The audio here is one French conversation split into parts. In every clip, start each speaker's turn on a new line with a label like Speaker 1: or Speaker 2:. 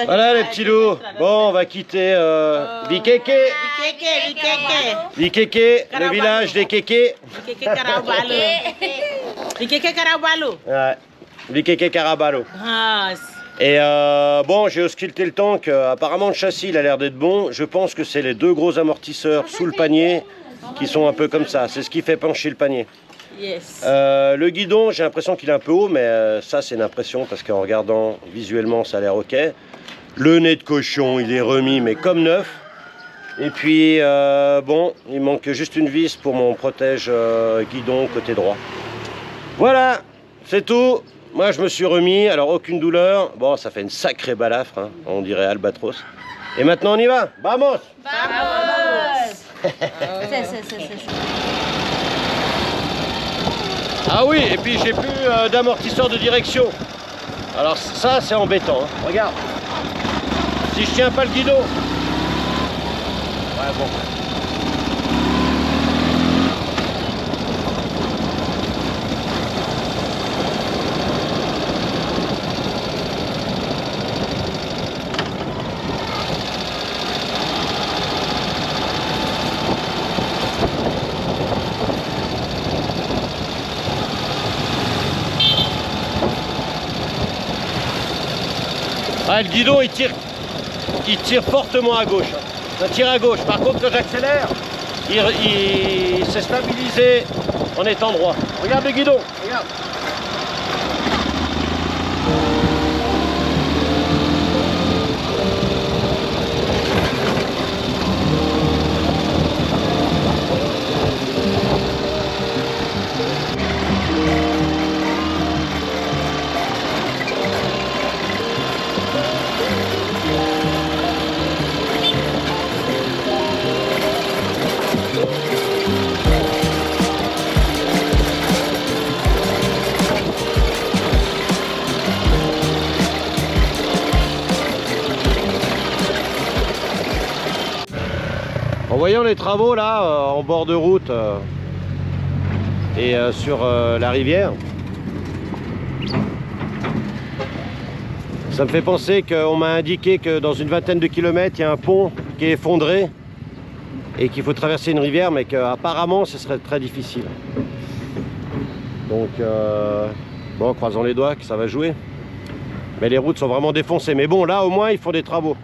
Speaker 1: Voilà les petits loups. Bon, on va quitter Bikeke. Bikeke, le village des Kékés.
Speaker 2: Bikeke Karabalo.
Speaker 1: Ouais, Bikeke Karabalo.
Speaker 2: Ah,
Speaker 1: Et bon, j'ai ausculté le tank. Apparemment, le châssis, il a l'air d'être bon. Je pense que c'est les deux gros amortisseurs sous le panier qui sont un peu comme ça. C'est ce qui fait pencher le panier.
Speaker 2: yes.
Speaker 1: Le guidon, j'ai l'impression qu'il est un peu haut, mais ça, c'est une impression parce qu'en regardant visuellement, ça a l'air ok. Le nez de cochon, il est remis, mais comme neuf. Et puis, bon, il manque juste une vis pour mon protège guidon côté droit. Voilà, c'est tout. Moi, je me suis remis, alors aucune douleur. Bon, ça fait une sacrée balafre, hein, on dirait Albatros. Et maintenant, on y va. Vamos! Ah oui, et puis j'ai plus d'amortisseur de direction. Alors ça, c'est embêtant. Hein. Regarde. Si je tiens pas le guidon. Ouais, bon. Ah, le guidon il tire fortement à gauche. Ça tire à gauche. Par contre, quand j'accélère, il s'est stabilisé en étant droit. Regarde le guidon, regarde. En voyant les travaux là, en bord de route et sur la rivière, ça me fait penser qu'on m'a indiqué que dans une vingtaine de kilomètres, il y a un pont qui est effondré et qu'il faut traverser une rivière, mais qu'apparemment, ce serait très difficile. Donc, bon, croisons les doigts que ça va jouer. Mais les routes sont vraiment défoncées. Mais bon, là, au moins, ils font des travaux.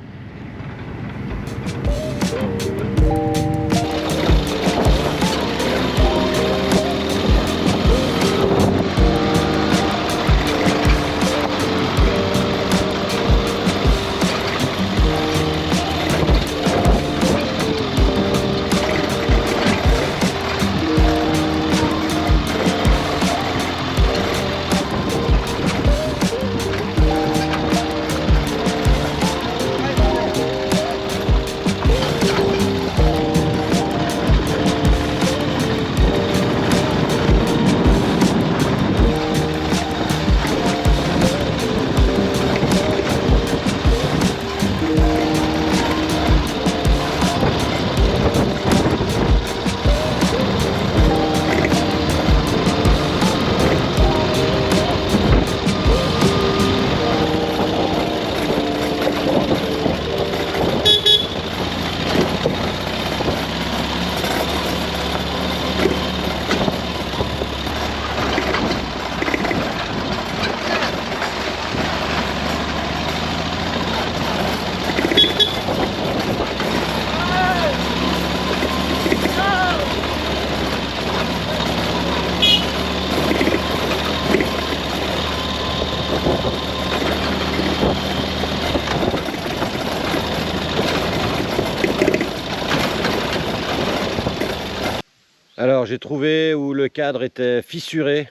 Speaker 1: Alors j'ai trouvé où le cadre était fissuré,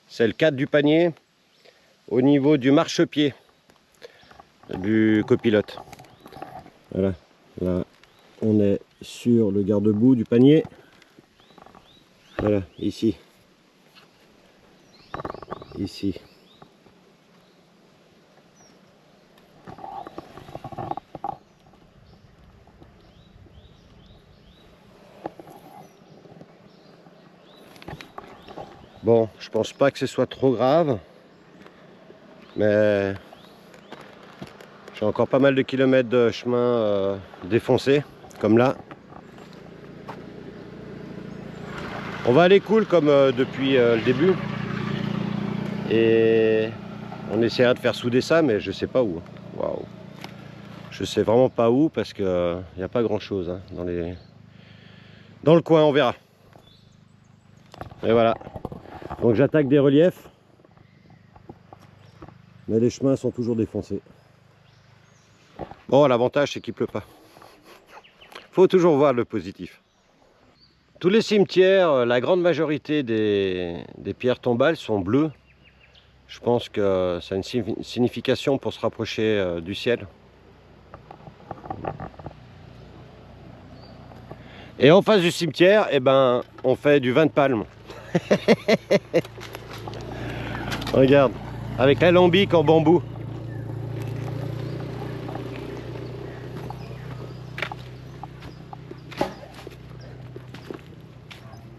Speaker 1: c'est le cadre du panier au niveau du marchepied du copilote. Voilà, là on est sur le garde-boue du panier. Voilà, ici. Ici. Bon, je pense pas que ce soit trop grave, mais J'ai encore pas mal de kilomètres de chemin défoncé, comme là. On va aller cool comme depuis le début. Et on essaiera de faire souder ça, mais je sais pas où. Waouh. Je sais vraiment pas où parce que n'y a pas grand chose hein, dans le coin, on verra. Et voilà. Donc j'attaque des reliefs. Mais les chemins sont toujours défoncés. Bon, l'avantage c'est qu'il pleut pas. Faut toujours voir le positif. Tous les cimetières, la grande majorité des pierres tombales sont bleues. Je pense que ça a une signification pour se rapprocher du ciel. Et en face du cimetière, eh ben, on fait du vin de palme. Regarde, avec l'alambic en bambou.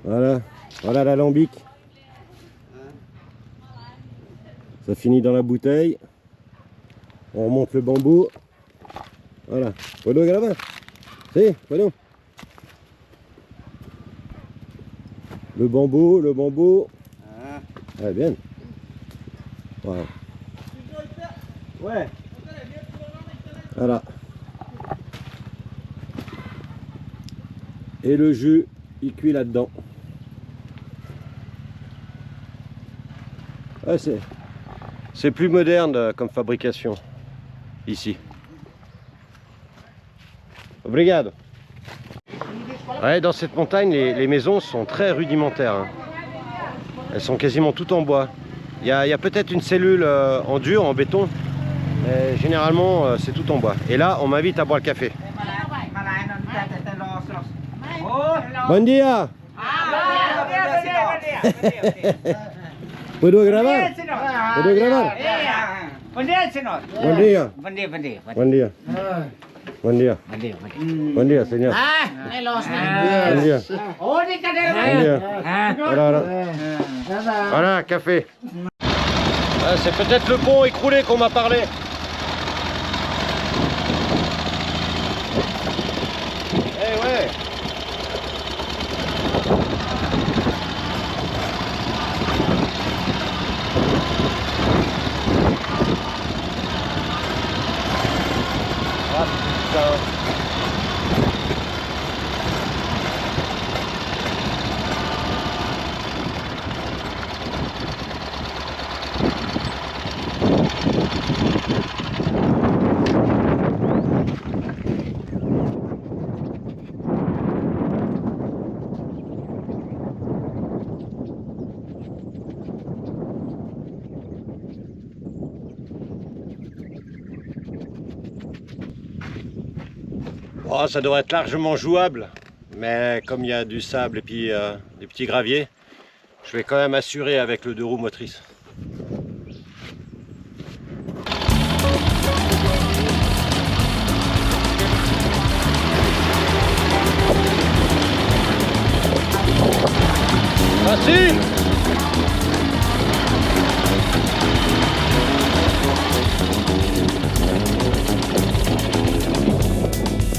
Speaker 1: Voilà, voilà l'alambic. Ça finit dans la bouteille. On remonte le bambou. Voilà. Puedo grabar? Si, puedo. Le bambou, le bambou. Ah, bien. Wow.
Speaker 3: Ouais.
Speaker 1: Voilà. Et le jus, il cuit là-dedans. Ouais, c'est plus moderne comme fabrication ici. Obrigado. Ouais, dans cette montagne, les maisons sont très rudimentaires. Hein. Elles sont quasiment toutes en bois. Il y a peut-être une cellule en dur, en béton, mais généralement c'est tout en bois. Et là, on m'invite à boire le café. Bon dia. Puedo grabar? Puedo grabar?
Speaker 3: Buen día, señor.
Speaker 1: Buen día.
Speaker 3: Buen día, buen día.
Speaker 1: Buen día. Buen día.
Speaker 3: Buen día, buen día.
Speaker 1: Buen día, señor. Buen día.
Speaker 3: Oh, di ka
Speaker 1: Buen
Speaker 3: na.
Speaker 1: día. Voilà, voilà. Voilà, café. Ah, c'est peut-être le pont écroulé qu'on m'a parlé. Eh ouais. Ah, putain. Oh, ça devrait être largement jouable, mais comme il y a du sable et puis des petits graviers, je vais quand même assurer avec le 2 roues motrices. Facile!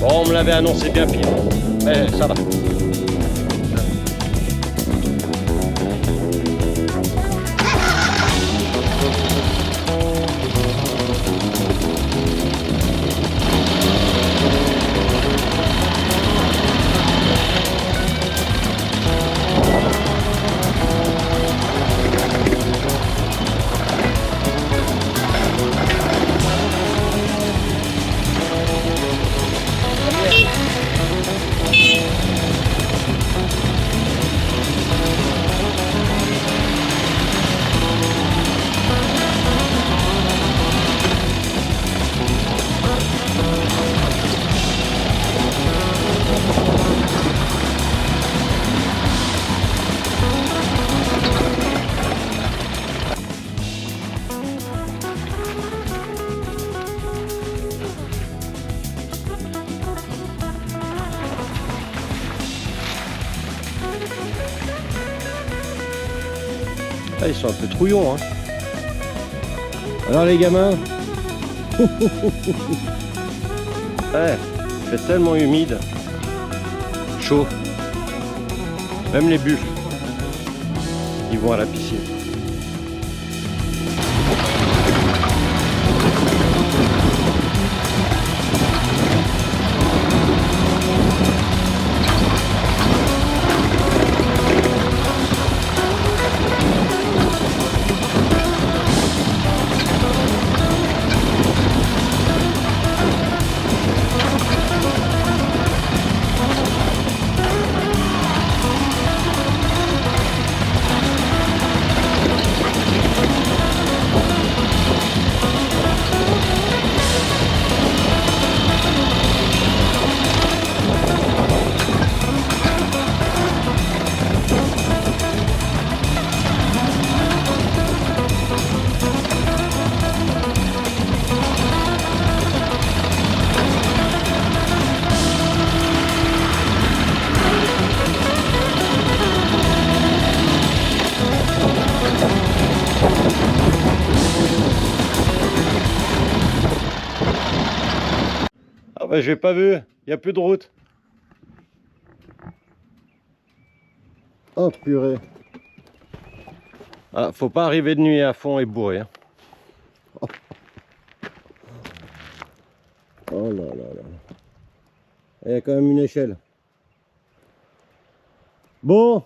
Speaker 1: Bon, on me l'avait annoncé bien pire, mais ça va. Ah, ils sont un peu trouillons, hein. Alors les gamins, Ouais, il fait tellement humide, chaud. Même les buffles, ils vont à la piscine. Ah bah j'ai pas vu, il n'y a plus de route. Oh purée. Ah, faut pas arriver de nuit à fond et bourré. Hein. Oh. Oh là là là. Il y a quand même une échelle. Bon.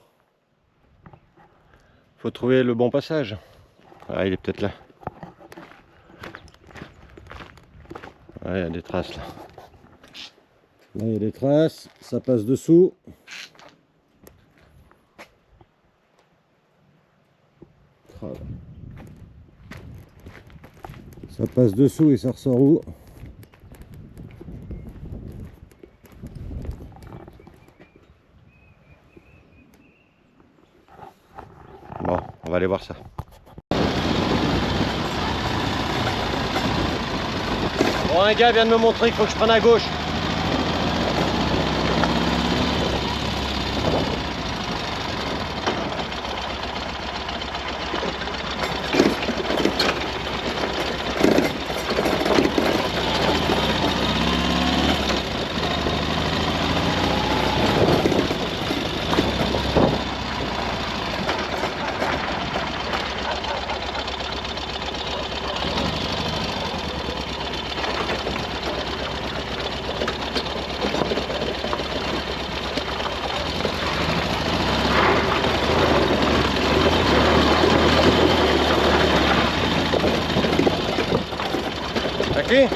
Speaker 1: Faut trouver le bon passage. Ah, il est peut-être là. Ah, il y a des traces là. Là, il y a des traces, ça passe dessous. Ça passe dessous et ça ressort où? Bon, on va aller voir ça. Bon, un gars vient de me montrer qu'il faut que je prenne à gauche. Aqui?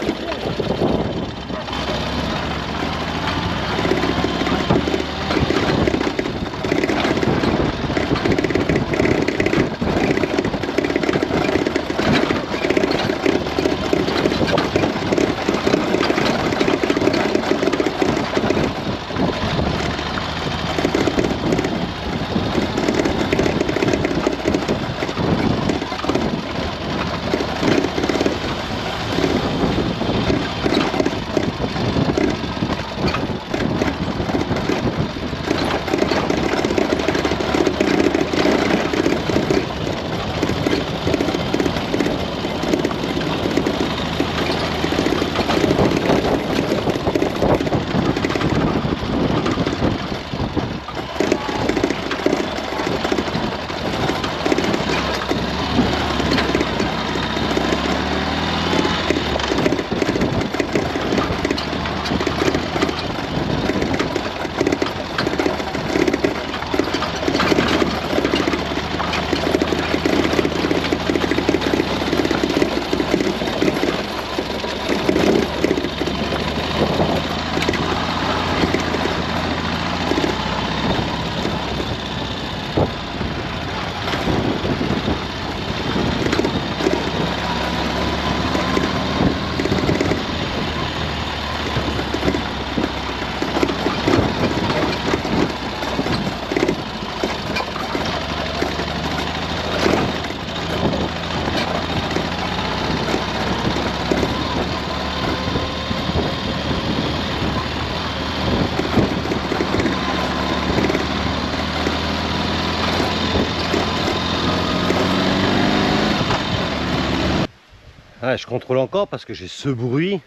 Speaker 1: Ouais, je contrôle encore parce que j'ai ce bruit.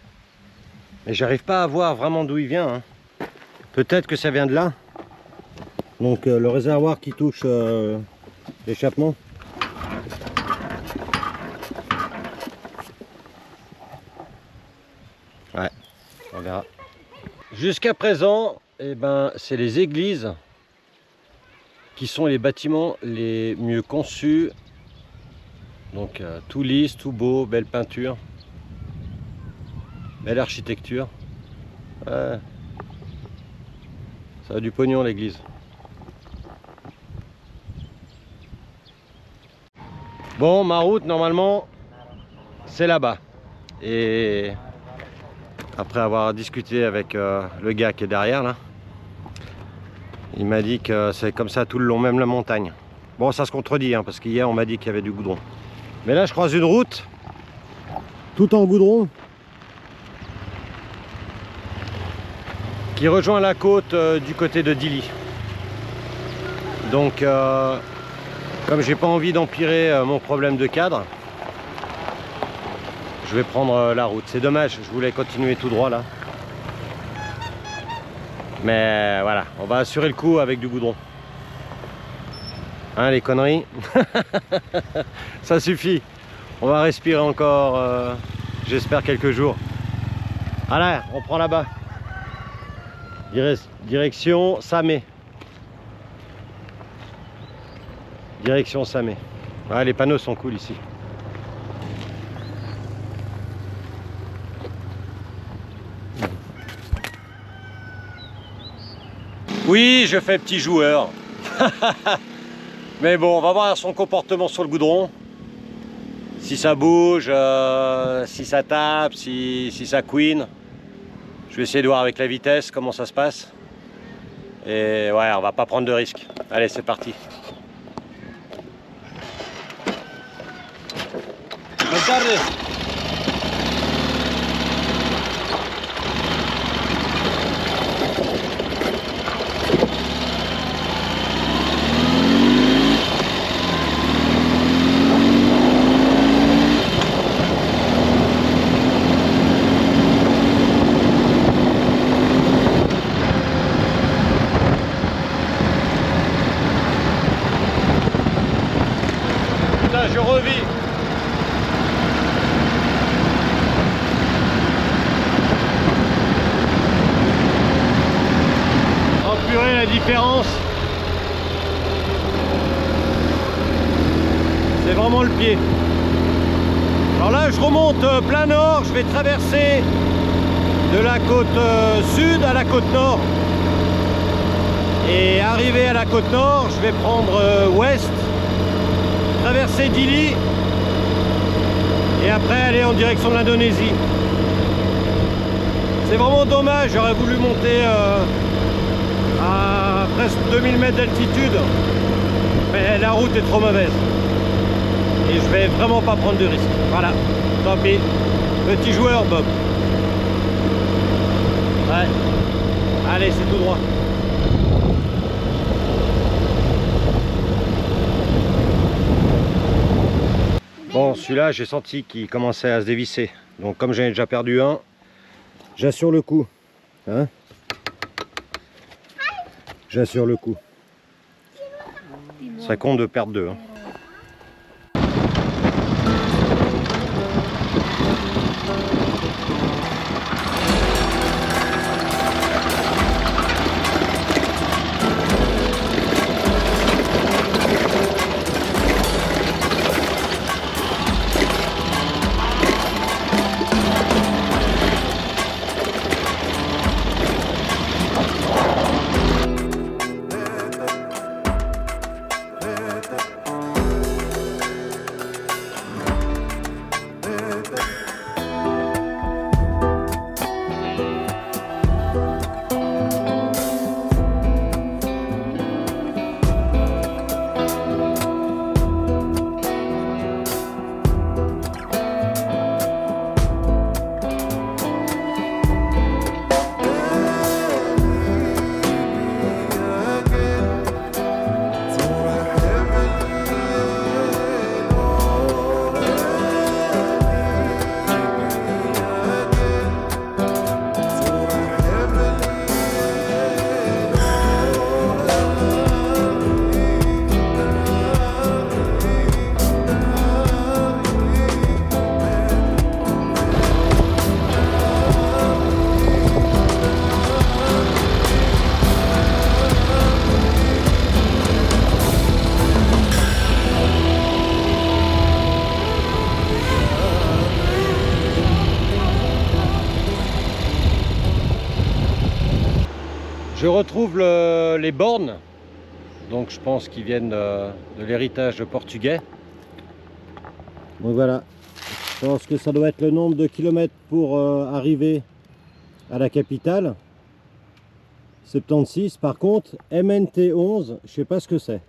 Speaker 1: Mais j'arrive pas à voir vraiment d'où il vient. Hein. Peut-être que ça vient de là. Donc le réservoir qui touche l'échappement. Ouais, on verra. Jusqu'à présent, eh ben, c'est les églises qui sont les bâtiments les mieux conçus. Donc tout lisse, tout beau, belle peinture, belle architecture. Ouais. Ça a du pognon l'église. Bon, ma route normalement c'est là-bas. Et après avoir discuté avec le gars qui est derrière là, il m'a dit que c'est comme ça tout le long, même la montagne. Bon, ça se contredit hein, parce qu'hier on m'a dit qu'il y avait du goudron. Mais là je croise une route tout en goudron qui rejoint la côte du côté de Dili. Donc comme j'ai pas envie d'empirer mon problème de cadre, je vais prendre la route. C'est dommage, je voulais continuer tout droit là. Mais voilà, on va assurer le coup avec du goudron. Hein, les conneries. Ça suffit. On va respirer encore, j'espère, quelques jours. Allez, on prend là-bas. Direction Samé. Direction Samé. Ouais, les panneaux sont cool ici. Oui, je fais petit joueur. Mais bon, on va voir son comportement sur le goudron. Si ça bouge, si ça tape, si ça couine. Je vais essayer de voir avec la vitesse comment ça se passe. Et ouais, on va pas prendre de risques. Allez, c'est parti. Regardez. Je revis. Oh purée, la différence. C'est vraiment le pied. Alors là, je remonte plein nord. Je vais traverser de la côte sud à la côte nord. Et arrivé à la côte nord, je vais prendre ouest. Traverser Dili et après aller en direction de l'Indonésie. C'est vraiment dommage, j'aurais voulu monter à presque 2000 mètres d'altitude, mais la route est trop mauvaise et je vais vraiment pas prendre de risque. Voilà, tant pis, petit joueur Bob. Ouais, allez, c'est tout droit. Bon, celui-là, j'ai senti qu'il commençait à se dévisser. Donc, comme j'en ai déjà perdu un, j'assure le coup. Hein? J'assure le coup. Ça compte de perdre deux. Hein. Je retrouve les bornes, donc je pense qu'ils viennent de l'héritage portugais. Donc voilà, je pense que ça doit être le nombre de kilomètres pour arriver à la capitale. 76. Par contre, MNT11, je sais pas ce que c'est.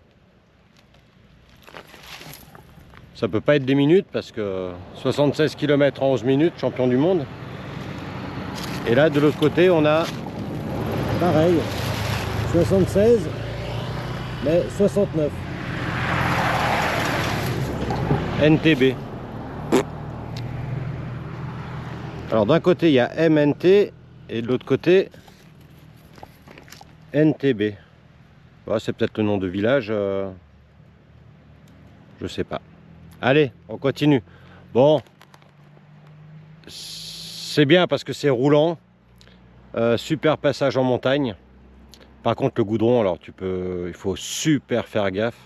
Speaker 1: Ça peut pas être des minutes parce que 76 km en 11 minutes, champion du monde. Et là, de l'autre côté, on a pareil, 76, mais 69. NTB. Alors d'un côté, il y a MNT et de l'autre côté, NTB. Ouais, c'est peut-être le nom de village. Je sais pas. Allez, on continue. Bon, c'est bien parce que c'est roulant. Super passage en montagne. Par contre, le goudron, alors il faut super faire gaffe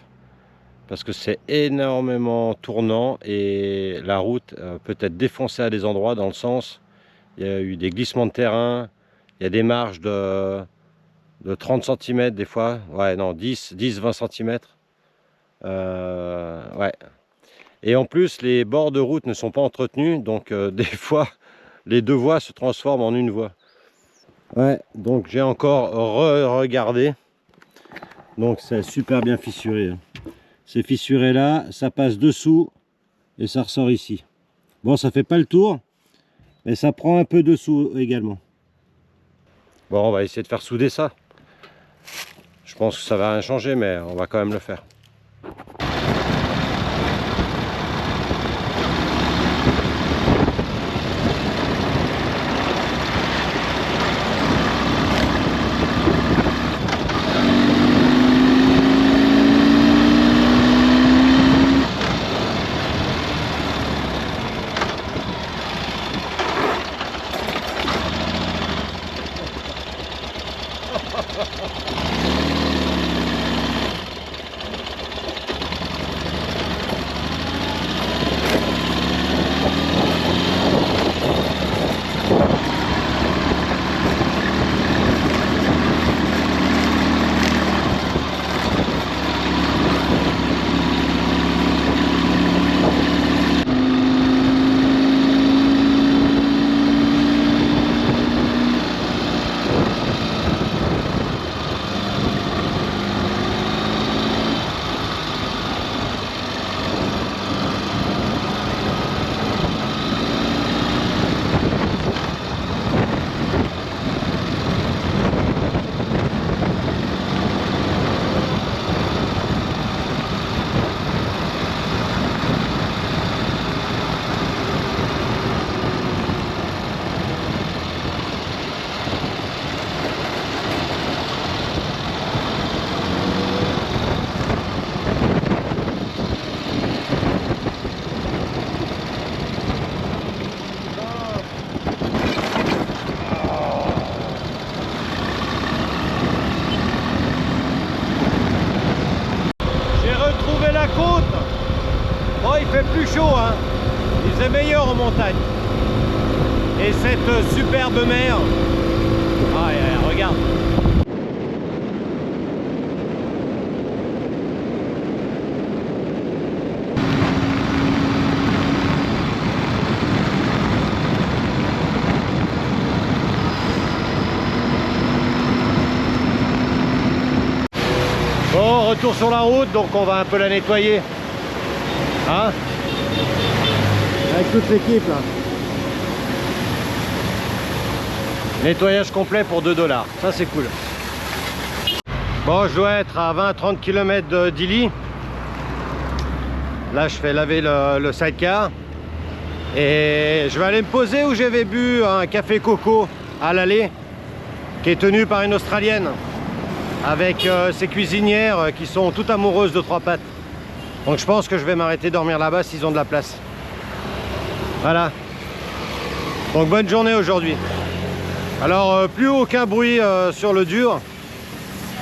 Speaker 1: parce que c'est énormément tournant et la route peut être défoncée à des endroits dans le sens. Il y a eu des glissements de terrain, il y a des marges de 30 cm des fois, ouais, non, 10-20 cm. Ouais. Et en plus, les bords de route ne sont pas entretenus, donc des fois, les deux voies se transforment en une voie. Ouais, donc j'ai encore regardé. Donc c'est super bien fissuré. C'est fissuré là, ça passe dessous et ça ressort ici. Bon, ça fait pas le tour, mais ça prend un peu dessous également. Bon, on va essayer de faire souder ça. Je pense que ça va rien changer, mais on va quand même le faire. Plus chaud, hein. Il faisait meilleur en montagne. Et cette superbe mer. Ah, regarde. Bon, retour sur la route, donc on va un peu la nettoyer. Hein? Avec toute l'équipe là. Nettoyage complet pour 2 $. Ça c'est cool. Bon, je dois être à 20-30 km d'Ily. Là je fais laver le sidecar. Et je vais aller me poser où j'avais bu un café coco à l'aller, qui est tenu par une Australienne. Avec ses cuisinières qui sont toutes amoureuses de 3 pattes. Donc je pense que je vais m'arrêter dormir là-bas s'ils ont de la place. Voilà. Donc bonne journée aujourd'hui. Alors plus aucun bruit sur le dur.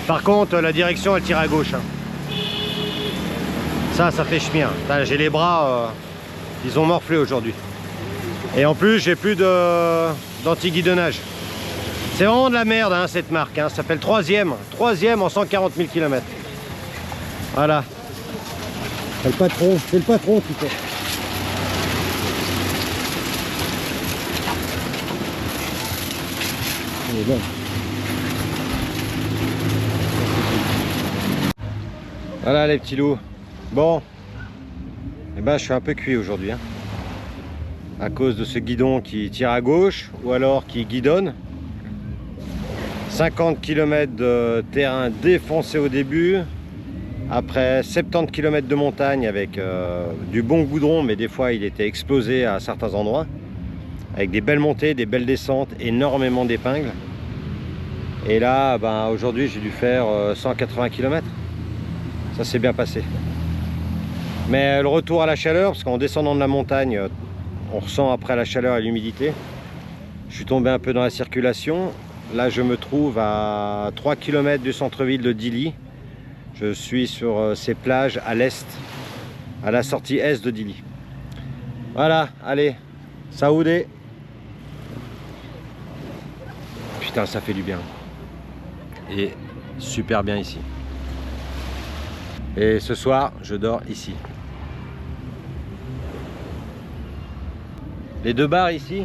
Speaker 1: Par contre la direction elle tire à gauche. Hein. Ça fait chemire. J'ai les bras, ils ont morflé aujourd'hui. Et en plus j'ai plus d'anti-guidonnage. C'est vraiment de la merde hein, cette marque, hein. Ça s'appelle troisième en 140 000 km. Voilà. C'est le patron qui fait. Il est bon. Voilà les petits loups. Bon, eh ben, je suis un peu cuit aujourd'hui. Hein. À cause de ce guidon qui tire à gauche ou alors qui guidonne. 50 km de terrain défoncé au début. Après 70 km de montagne avec du bon goudron, mais des fois il était explosé à certains endroits. Avec des belles montées, des belles descentes, énormément d'épingles. Et là, ben, aujourd'hui j'ai dû faire 180 km. Ça s'est bien passé. Mais le retour à la chaleur, parce qu'en descendant de la montagne, on ressent après la chaleur et l'humidité. Je suis tombé un peu dans la circulation. Là, je me trouve à 3 km du centre-ville de Dili. Je suis sur ces plages à l'est, à la sortie est de Dili. Voilà, allez, Saoudé. Putain, ça fait du bien. Et super bien ici. Et ce soir, je dors ici. Les deux bars ici,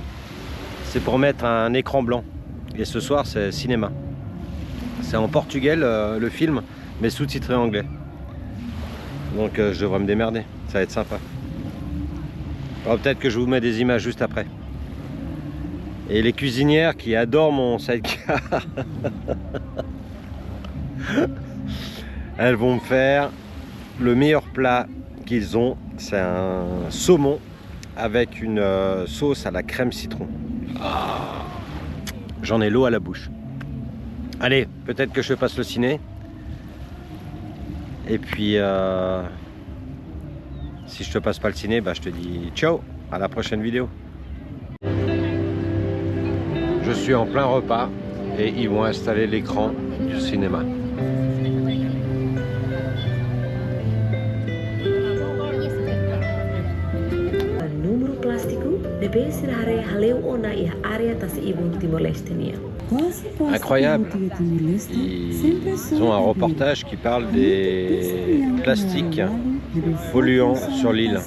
Speaker 1: c'est pour mettre un écran blanc. Et ce soir, c'est cinéma. C'est en portugais le film, mais sous-titré anglais. Donc je devrais me démerder. Ça va être sympa. Alors peut-être que je vous mets des images juste après. Et les cuisinières qui adorent mon sidecar, elles vont me faire le meilleur plat qu'ils ont. C'est un saumon avec une sauce à la crème citron. J'en ai l'eau à la bouche. Allez, peut-être que je passe le ciné. Et puis, si je te passe pas le ciné, bah, je te dis ciao, à la prochaine vidéo. Je suis en plein repas et ils vont installer l'écran du cinéma. Incroyable. Ils ont un reportage qui parle des plastiques polluants sur l'île.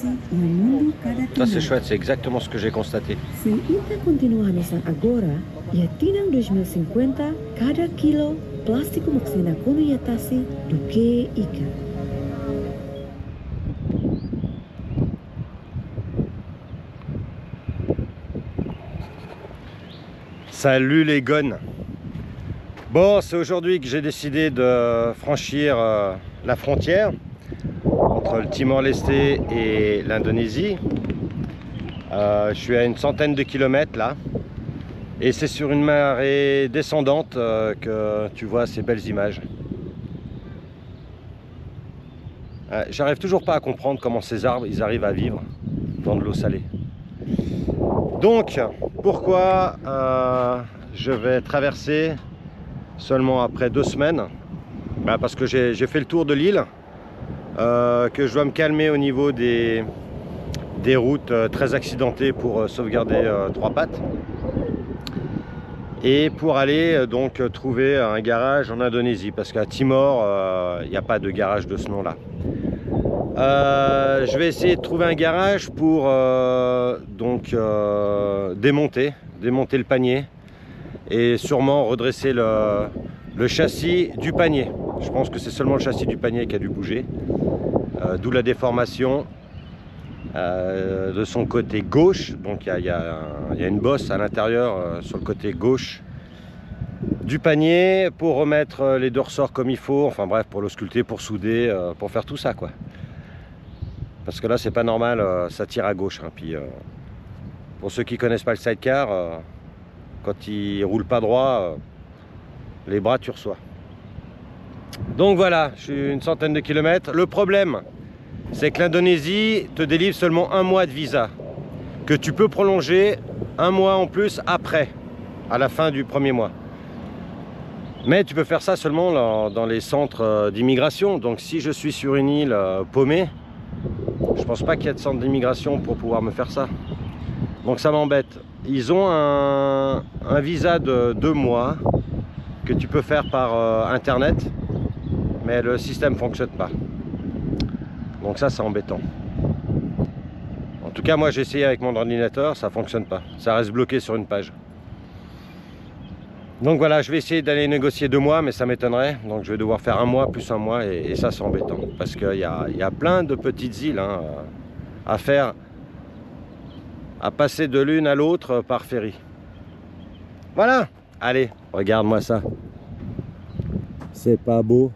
Speaker 1: Ça c'est chouette, c'est exactement ce que j'ai constaté. Salut les gones. Bon, c'est aujourd'hui que j'ai décidé de franchir la frontière entre le Timor-Leste et l'Indonésie. Je suis à une centaine de kilomètres là. Et c'est sur une marée descendante que tu vois ces belles images. J'arrive toujours pas à comprendre comment ces arbres ils arrivent à vivre dans de l'eau salée. Donc, pourquoi je vais traverser seulement après 2 semaines? Parce que j'ai fait le tour de l'île, que je dois me calmer au niveau des routes très accidentées pour sauvegarder 3 pattes. Et pour aller donc trouver un garage en Indonésie, parce qu'à Timor, il n'y a pas de garage de ce nom-là. Je vais essayer de trouver un garage pour démonter le panier et sûrement redresser le châssis du panier. Je pense que c'est seulement le châssis du panier qui a dû bouger, d'où la déformation de son côté gauche. Donc il y a une bosse à l'intérieur sur le côté gauche du panier pour remettre les deux ressorts comme il faut, enfin bref, pour l'ausculter, pour souder, pour faire tout ça quoi. Parce que là c'est pas normal, ça tire à gauche hein. Puis pour ceux qui connaissent pas le sidecar, quand il roule pas droit, les bras tu reçois. Donc voilà, je suis une centaine de kilomètres. Le problème c'est que l'Indonésie te délivre seulement 1 mois de visa, que tu peux prolonger 1 mois en plus après, à la fin du 1er mois. Mais tu peux faire ça seulement dans les centres d'immigration. Donc si je suis sur une île paumée, je pense pas qu'il y ait de centre d'immigration pour pouvoir me faire ça. Donc ça m'embête. ils ont un visa de 2 mois que tu peux faire par internet, mais le système ne fonctionne pas. Donc ça, c'est embêtant. En tout cas, moi j'ai essayé avec mon ordinateur, ça ne fonctionne pas. Ça reste bloqué sur une page. Donc voilà, je vais essayer d'aller négocier 2 mois, mais ça m'étonnerait. Donc je vais devoir faire 1 mois plus 1 mois, et ça c'est embêtant. Parce qu'il y a plein de petites îles hein, à faire, à passer de l'une à l'autre par ferry. Voilà, allez, regarde-moi ça. C'est pas beau?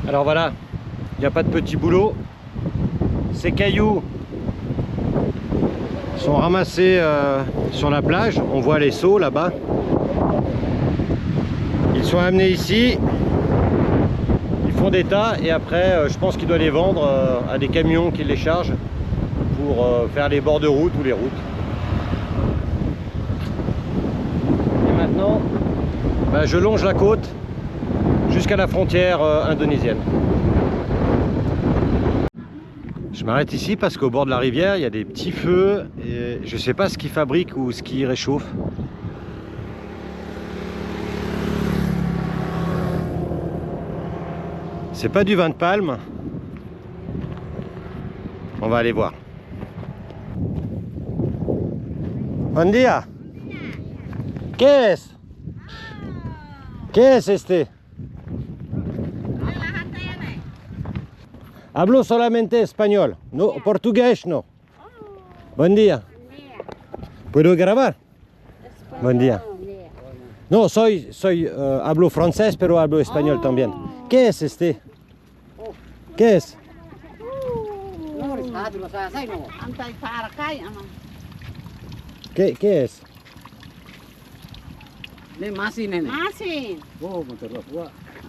Speaker 1: Alors voilà, il n'y a pas de petit boulot. Ces cailloux sont ramassés sur la plage. On voit les seaux là-bas. Ils sont amenés ici. Ils font des tas et après, je pense qu'il doit les vendre à des camions qui les chargent pour faire les bords de route ou les routes. Et maintenant, bah, je longe la côte jusqu'à la frontière indonésienne. Je m'arrête ici parce qu'au bord de la rivière, il y a des petits feux et je ne sais pas ce qu'ils fabriquent ou ce qu'ils réchauffent. C'est pas du vin de palme. On va aller voir. Buen día. ¿Qué es? ¿Qué es este? Hablo solamente español, no portugués no. Buen día. ¿Puedo grabar? Buen día. No, hablo francés, pero hablo español también. ¿Qué es este? ¿Qué es? ¿Qué es?
Speaker 2: Masin.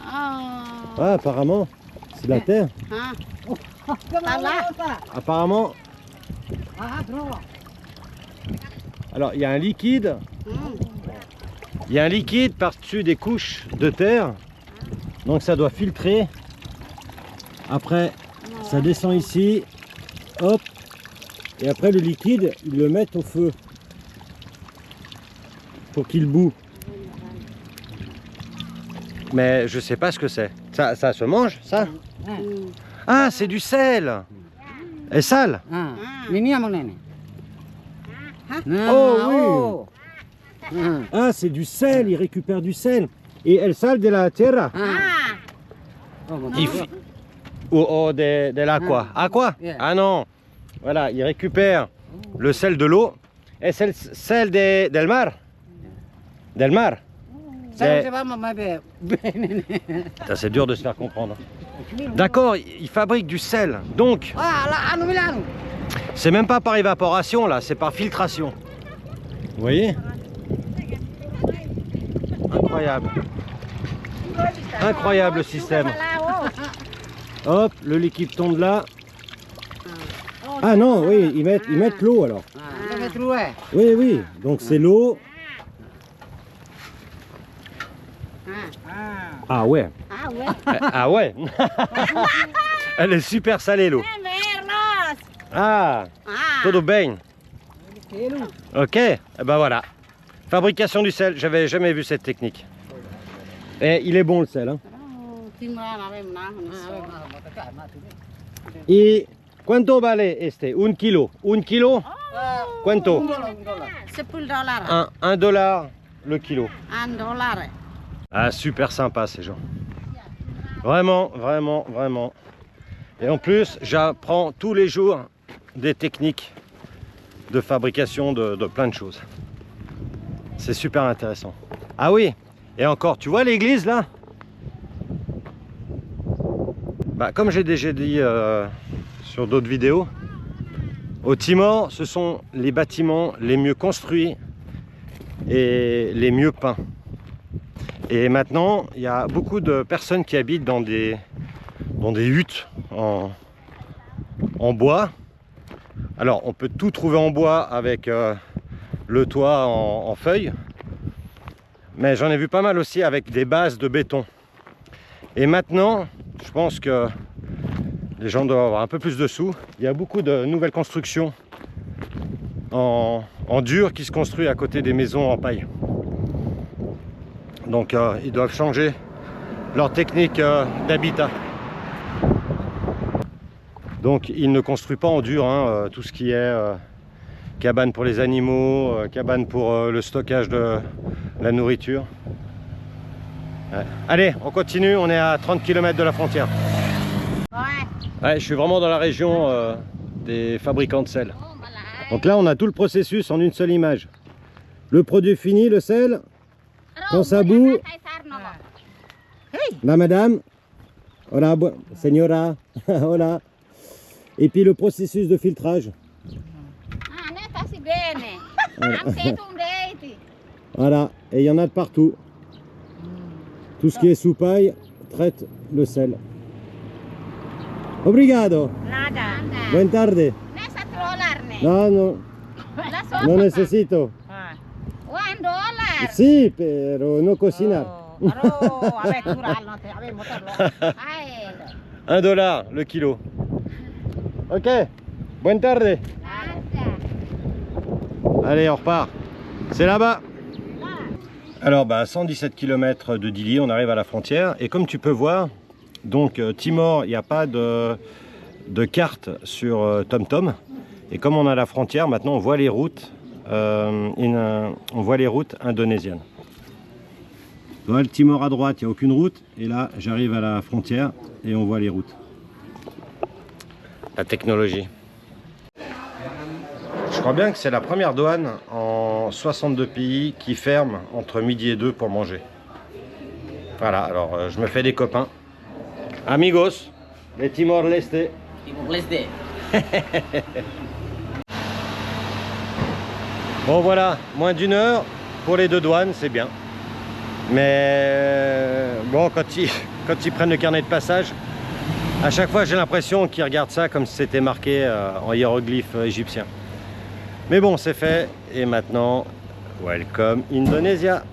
Speaker 1: Ah, apparemment, c'est la terre. Apparemment. Alors, il y a un liquide. Il y a un liquide par-dessus des couches de terre. Donc, ça doit filtrer. Après, ça descend ici. Hop. Et après, le liquide, ils le mettent au feu. Pour qu'il boue. Mais je sais pas ce que c'est. Ça se mange, ça? Ah, c'est du sel. Et sale. Oh oui. Ah, c'est du sel, il récupère du sel. Et el sal de la tierra. De l'aqua. Aqua? Ah non. Voilà, il récupère le sel de l'eau. Et c'est le sel del mar. Del mar.
Speaker 2: Saya coba mama be.
Speaker 1: Ça, c'est dur de se faire comprendre. D'accord, il fabrique du sel. Donc,
Speaker 2: Ah, la anu bilang.
Speaker 1: c'est même pas par évaporation là, c'est par filtration. Vous voyez? Incroyable. Incroyable le système. Hop, le liquide tombe là. Ah non, oui, ils mettent l'eau alors.
Speaker 2: Ah, ini true eh.
Speaker 1: Oui, oui, donc c'est l'eau.
Speaker 2: Ah.
Speaker 1: Ah ouais.
Speaker 2: Ah, ouais.
Speaker 1: Ah ouais. Elle est super salée l'eau. Ah, todo bem. Ok, et ben voilà. Fabrication du sel, j'avais jamais vu cette technique. Et il est bon le sel. Hein. Et quanto vale este? Un kilo. Un kilo? Quanto?
Speaker 2: $10.
Speaker 1: $1 le kilo.
Speaker 2: $1.
Speaker 1: Ah, super sympa ces gens. Vraiment, vraiment, vraiment. Et en plus, j'apprends tous les jours des techniques de fabrication de plein de choses. C'est super intéressant. Ah oui, et encore, tu vois l'église là? Bah, comme j'ai déjà dit sur d'autres vidéos, au Timor, ce sont les bâtiments les mieux construits et les mieux peints. Et maintenant, il y a beaucoup de personnes qui habitent dans des huttes en bois. Alors, on peut tout trouver en bois avec le toit en feuilles. Mais j'en ai vu pas mal aussi avec des bases de béton. Et maintenant, je pense que les gens doivent avoir un peu plus de sous. Il y a beaucoup de nouvelles constructions en dur qui se construisent à côté des maisons en paille. Donc ils doivent changer leur technique d'habitat. Donc ils ne construisent pas en dur hein, tout ce qui est cabane pour les animaux, cabane pour le stockage de la nourriture. Ouais. Allez, on continue, on est à 30 km de la frontière. Ouais, je suis vraiment dans la région des fabricants de sel. Donc là, on a tout le processus en une seule image. Le produit fini, le sel, quand ça bout, la madame, hola, señora, hola. Et puis le processus de filtrage. Voilà, et il y en a de partout. Tout ce qui est sous paille traite le sel. Obrigado.
Speaker 2: Nada.
Speaker 1: Buon tarde. No, no. No necesito.
Speaker 2: $1.
Speaker 1: Sí, pero no cocinar. $1 le kilo. Ok. Bonne tarde. Allez, on repart. C'est là-bas. Alors, à 117 km de Dili, on arrive à la frontière. Et comme tu peux voir, donc Timor, il n'y a pas de carte sur TomTom. Et comme on a la frontière, maintenant on voit les routes, indonésiennes. Voilà le Timor à droite, il n'y a aucune route. Et là, j'arrive à la frontière et on voit les routes. La technologie. Je crois bien que c'est la première douane en 62 pays qui ferme entre midi et 2 pour manger. Voilà, alors je me fais des copains. Amigos, les Timor-Leste.
Speaker 2: Timor-Leste.
Speaker 1: Bon voilà, moins d'1 heure pour les deux douanes, c'est bien. Mais bon, quand ils prennent le carnet de passage, à chaque fois j'ai l'impression qu'ils regardent ça comme si c'était marqué en hiéroglyphe égyptien. Mais bon, c'est fait. Et maintenant, welcome Indonesia.